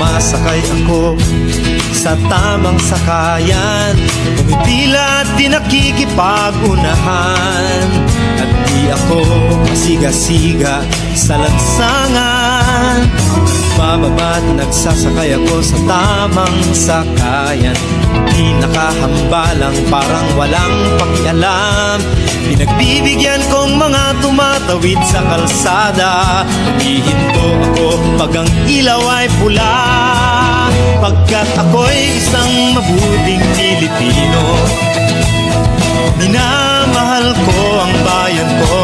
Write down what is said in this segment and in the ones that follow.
sumasakay ako sa tamang sakayan, pumipila at di nakikipag-unahan, at di ako masiga-siga sa lansangan. Bababa't nagsasakay ako sa tamang sakayan, di nakahambalang parang walang pakialam. Pinagbibigyan kong mga tumatawid sa kalsada, humihinto ako pag ang ilaw ay pula, pagkat ako'y isang mabuting Pilipino. Minamahal ko ang bayan ko,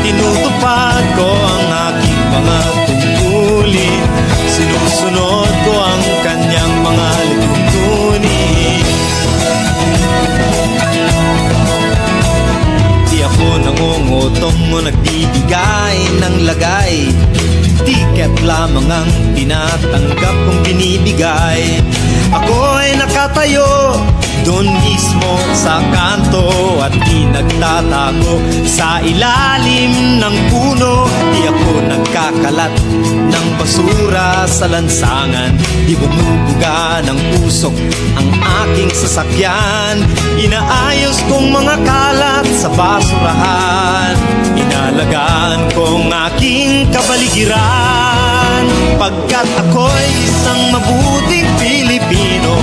tinutupad ko ang aking mga tungkulin, sinusunod ko ang kanyang mga lituntunin. Di ako nangungutong o nagbibigay ng lagay, tiket lamang ang tinatanggap kong binibigay. Ako ay nakatayo doon mismo sa kanto at di nagtatago sa ilalim ng puno. Di ako nagkakalat ng basura sa lansangan, di bumubuga ng usok ang aking sasakyan. Inaayos kong mga kalat sa basurahan, inalagaan kong aking kabaligiran, pagkat ako'y isang mabuting Pilipino.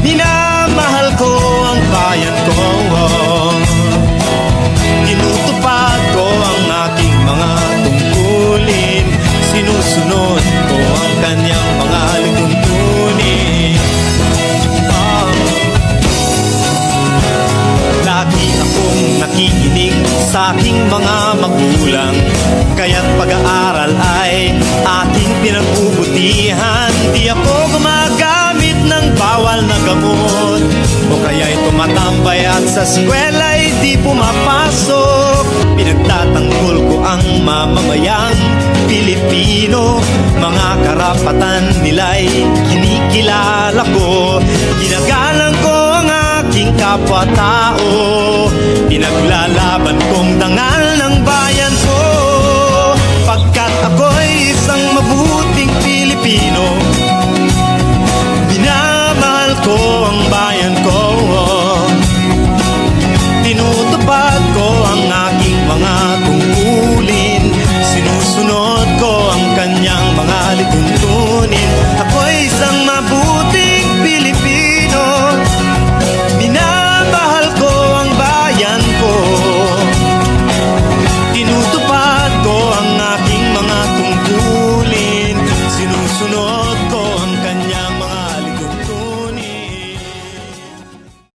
Minamahal ko ang bayan ko, tinutupad ko ang aking mga tungkulin, sinusunod ko ang kanyang mga lituntunin. Lagi akong nakikinig sa aking mga magulang, kaya't pag-aaral ay aking pinagbubutihan. Di ako gumagamit ng bawal na gamot, o kaya'y tumatambay at sa eskwela'y di pumapasok. Pinagtatanggol ko ang mamamayang Pilipino, mga karapatan nila'y kinikilala ko. Ginagalang ko ang aking kapwa-tao, pinaglalaban kong dangal ng bayan